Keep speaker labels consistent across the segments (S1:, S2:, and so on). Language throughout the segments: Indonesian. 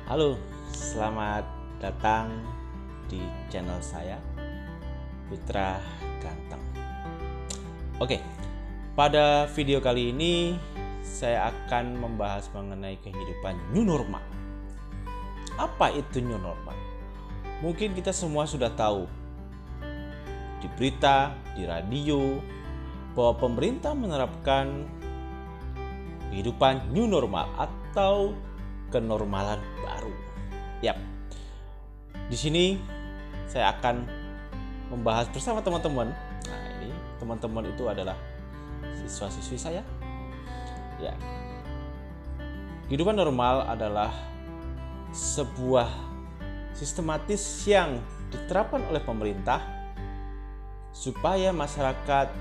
S1: Halo, selamat datang di channel saya, Putra Ganteng. Oke, pada video kali ini saya akan membahas mengenai kehidupan new normal. Apa itu new normal? Mungkin kita semua sudah tahu di berita, di radio, bahwa pemerintah menerapkan kehidupan new normal atau kenormalan baru. Yap. Di sini saya akan membahas bersama teman-teman. Nah, ini teman-teman itu adalah siswa-siswi saya. Ya. Kehidupan normal adalah sebuah sistematis yang diterapkan oleh pemerintah supaya masyarakat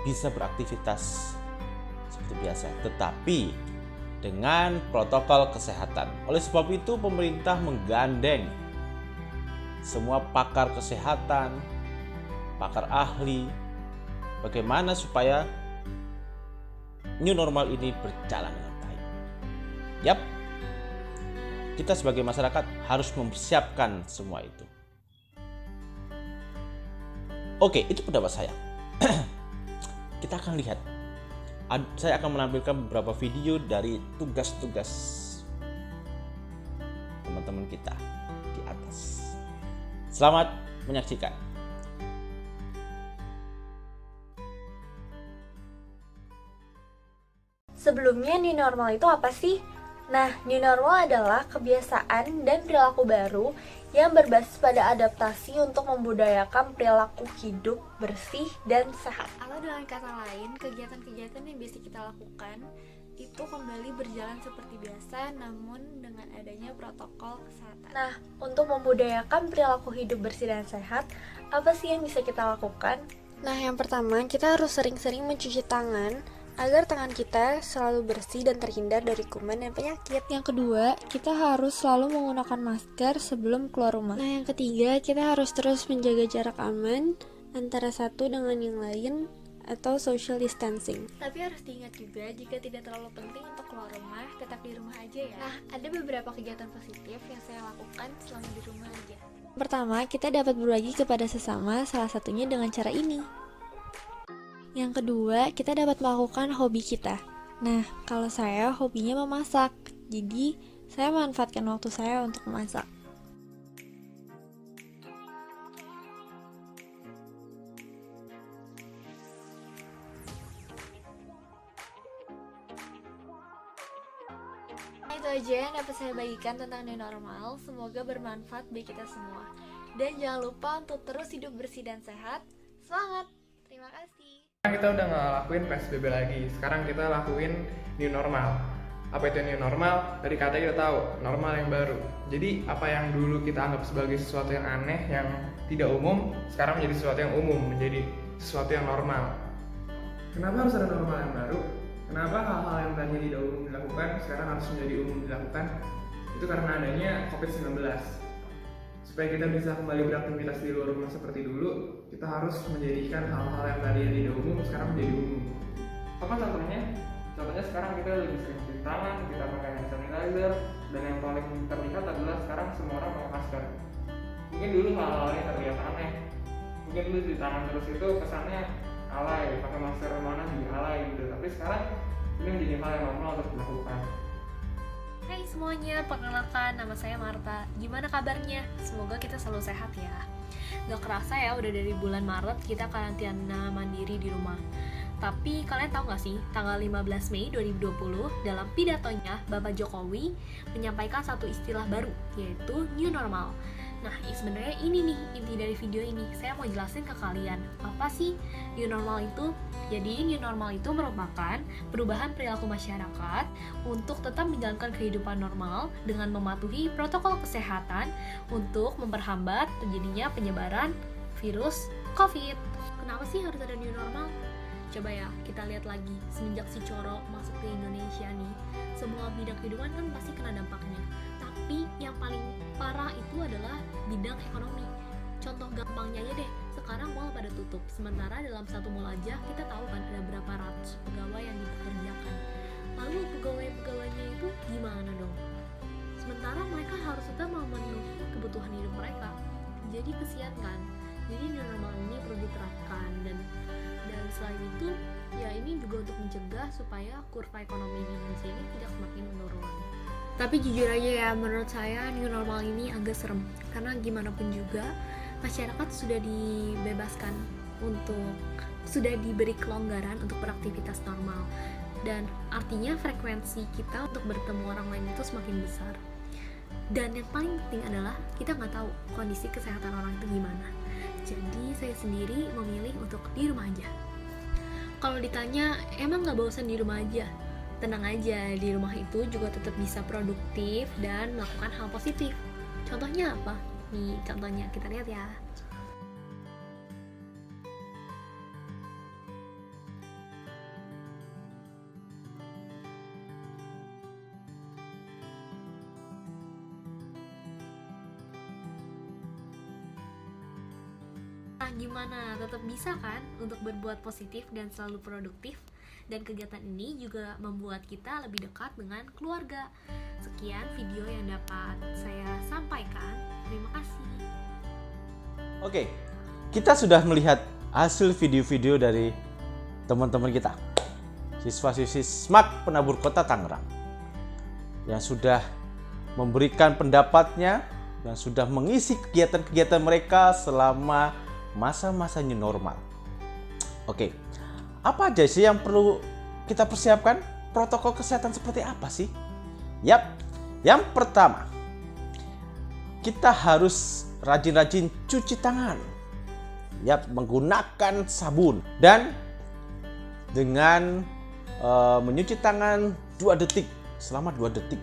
S1: bisa beraktivitas seperti biasa, tetapi dengan protokol kesehatan. Oleh sebab itu pemerintah menggandeng semua pakar kesehatan, pakar ahli, bagaimana supaya new normal ini berjalan dengan baik. Yap, kita sebagai masyarakat harus mempersiapkan semua itu. Oke, itu pendapat saya. Kita akan lihat. Saya akan menampilkan beberapa video dari tugas-tugas teman-teman kita di atas. Selamat menyaksikan.
S2: Sebelumnya, new normal itu apa sih? Nah, new normal adalah kebiasaan dan perilaku baru yang berbasis pada adaptasi untuk membudayakan perilaku hidup bersih dan sehat.
S3: Atau dengan kata lain, kegiatan-kegiatan yang biasa kita lakukan itu kembali berjalan seperti biasa, namun dengan adanya protokol kesehatan.
S2: Nah, untuk membudayakan perilaku hidup bersih dan sehat, apa sih yang bisa kita lakukan?
S3: Nah, yang pertama, kita harus sering-sering mencuci tangan agar tangan kita selalu bersih dan terhindar dari kuman dan penyakit. Yang kedua, kita harus selalu menggunakan masker sebelum keluar rumah. Nah, yang ketiga, kita harus terus menjaga jarak aman antara satu dengan yang lain atau social distancing. Tapi harus diingat juga, jika tidak terlalu penting untuk keluar rumah, tetap di rumah aja ya. Nah, ada beberapa kegiatan positif yang saya lakukan selama di rumah aja. Pertama, kita dapat berbagi kepada sesama, salah satunya dengan cara ini. Yang kedua, kita dapat melakukan hobi kita. Nah, kalau saya hobinya memasak, jadi saya memanfaatkan waktu saya untuk memasak. Itu aja yang dapat saya bagikan tentang new normal. Semoga bermanfaat bagi kita semua. Dan jangan lupa untuk terus hidup bersih dan sehat. Semangat! Terima kasih.
S4: Kita udah nggak lakuin PSBB lagi, sekarang kita lakuin new normal. Apa itu new normal? Dari kata kita tahu, normal yang baru. Jadi apa yang dulu kita anggap sebagai sesuatu yang aneh, yang tidak umum, sekarang menjadi sesuatu yang umum, menjadi sesuatu yang normal. Kenapa harus ada normal yang baru? Kenapa hal-hal yang tadinya tidak umum dilakukan, sekarang harus menjadi umum dilakukan? Itu karena adanya COVID-19. Supaya kita bisa kembali beraktivitas di luar rumah seperti dulu, kita harus menjadikan hal-hal yang tadinya tidak umum sekarang menjadi umum. Apa contohnya? Contohnya sekarang kita lebih sering cuci tangan, kita pakai hand sanitizer, dan yang paling terlihat adalah sekarang semua orang pakai masker. Mungkin dulu hal-hal yang terlihat aneh. Mungkin dulu cuci tangan terus itu kesannya alay, pakai masker mana juga alay gitu. Tapi sekarang ini menjadi hal yang normal untuk dilakukan.
S5: Hai semuanya, perkenalkan nama saya Marta. Gimana kabarnya? Semoga kita selalu sehat ya. Gak kerasa ya, udah dari bulan Maret kita karantina mandiri di rumah. Tapi kalian tahu gak sih, tanggal 15 Mei 2020 dalam pidatonya Bapak Jokowi menyampaikan satu istilah baru, yaitu new normal. Nah, sebenarnya ini nih inti dari video ini. Saya mau jelasin ke kalian, apa sih new normal itu? Jadi, new normal itu merupakan perubahan perilaku masyarakat untuk tetap menjalankan kehidupan normal dengan mematuhi protokol kesehatan untuk memperhambat terjadinya penyebaran virus COVID. Kenapa sih harus ada new normal? Coba ya, kita lihat lagi. Semenjak si Coro masuk ke Indonesia nih, semua bidang kehidupan kan pasti kena dampaknya. Tapi yang paling parah itu adalah bidang ekonomi. Contoh gampangnya aja deh, sekarang mall pada tutup. Sementara dalam satu mall aja kita tahu kan ada berapa ratus pegawai yang dipekerjakan. Lalu pegawai-pegawainya itu gimana dong? Sementara mereka itu ya ini juga untuk mencegah supaya kurva ekonomi Indonesia ini tidak semakin menurun. Tapi jujur aja ya, menurut saya new normal ini agak serem karena gimana pun juga masyarakat sudah dibebaskan sudah diberi kelonggaran untuk beraktivitas normal, dan artinya frekuensi kita untuk bertemu orang lain itu semakin besar. Dan yang paling penting adalah kita nggak tahu kondisi kesehatan orang itu gimana. Jadi saya sendiri memilih untuk di rumah aja. Kalau ditanya emang nggak bosan di rumah aja, tenang aja, di rumah itu juga tetap bisa produktif dan melakukan hal positif. Contohnya apa? Nih contohnya kita lihat ya. Nah, gimana? Tetap bisa kan untuk berbuat positif dan selalu produktif? Dan kegiatan ini juga membuat kita lebih dekat dengan keluarga. Sekian video yang dapat saya sampaikan. Terima kasih.
S1: Oke, kita sudah melihat hasil video-video dari teman-teman kita, siswa-siswi SMAK Penabur Kota Tangerang, yang sudah memberikan pendapatnya dan sudah mengisi kegiatan-kegiatan mereka selama masa-masa new normal. Oke, apa aja sih yang perlu kita persiapkan? Protokol kesehatan seperti apa sih? Yap, yang pertama, kita harus rajin-rajin cuci tangan. Yap, menggunakan sabun dan dengan menyuci tangan 2 detik, selama 2 detik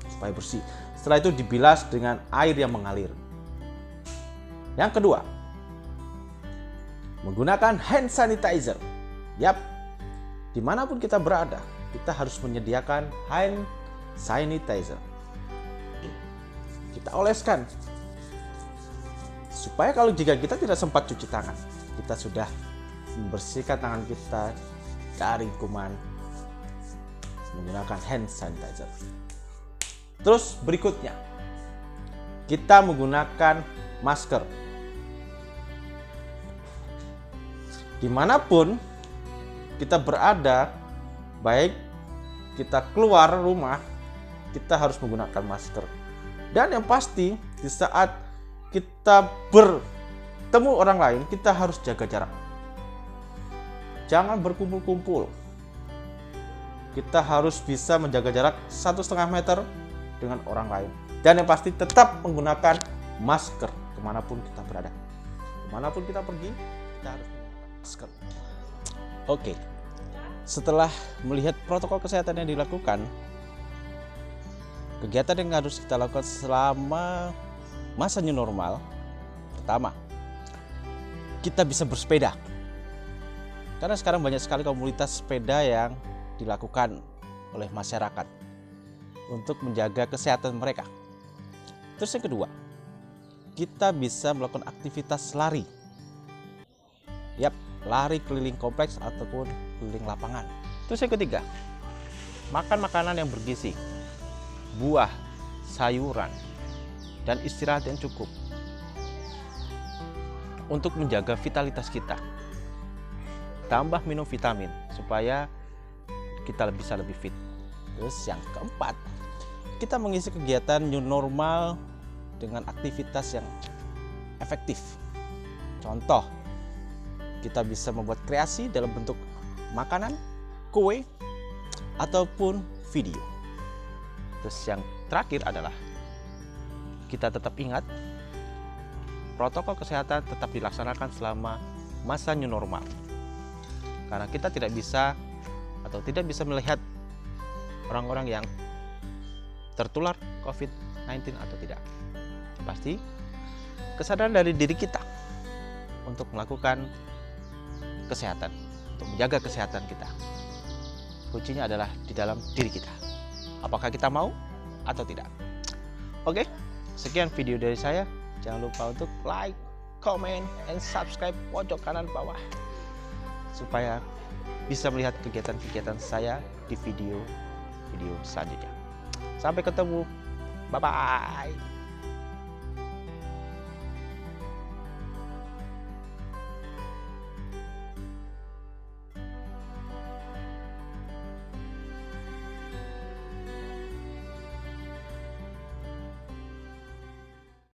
S1: supaya bersih. Setelah itu dibilas dengan air yang mengalir. Yang kedua, menggunakan hand sanitizer. Yap, dimanapun kita berada, kita harus menyediakan hand sanitizer. Kita oleskan supaya jika kita tidak sempat cuci tangan, kita sudah membersihkan tangan kita dari kuman menggunakan hand sanitizer. Terus berikutnya, kita menggunakan masker. Dimanapun kita berada, baik kita keluar rumah, kita harus menggunakan masker. Dan yang pasti, di saat kita bertemu orang lain, kita harus jaga jarak. Jangan berkumpul-kumpul. Kita harus bisa menjaga jarak 1,5 meter dengan orang lain. Dan yang pasti tetap menggunakan masker kemanapun kita berada. Kemanapun kita pergi, kita harus masker. Oke, setelah melihat protokol kesehatan yang dilakukan, kegiatan yang harus kita lakukan selama masa new normal, pertama, kita bisa bersepeda. Karena sekarang banyak sekali komunitas sepeda yang dilakukan oleh masyarakat untuk menjaga kesehatan mereka. Terus yang kedua, kita bisa melakukan aktivitas lari. Yap, lari keliling kompleks ataupun keliling lapangan. Terus yang ketiga, makan makanan yang bergizi, buah, sayuran, dan istirahat yang cukup untuk menjaga vitalitas kita. Tambah minum vitamin supaya kita bisa lebih fit. Terus yang keempat, kita mengisi kegiatan new normal dengan aktivitas yang efektif. Contoh, kita bisa membuat kreasi dalam bentuk makanan, kue, ataupun video. Terus yang terakhir adalah kita tetap ingat protokol kesehatan tetap dilaksanakan selama masa new normal. Karena kita tidak bisa melihat orang-orang yang tertular COVID-19 atau tidak. Pasti kesadaran dari diri kita untuk melakukan kesehatan, untuk menjaga kesehatan kita. Kuncinya adalah di dalam diri kita. Apakah kita mau atau tidak? Oke, sekian video dari saya. Jangan lupa untuk like, comment, and subscribe pojok kanan bawah supaya bisa melihat kegiatan-kegiatan saya di video selanjutnya. Sampai ketemu. Bye-bye.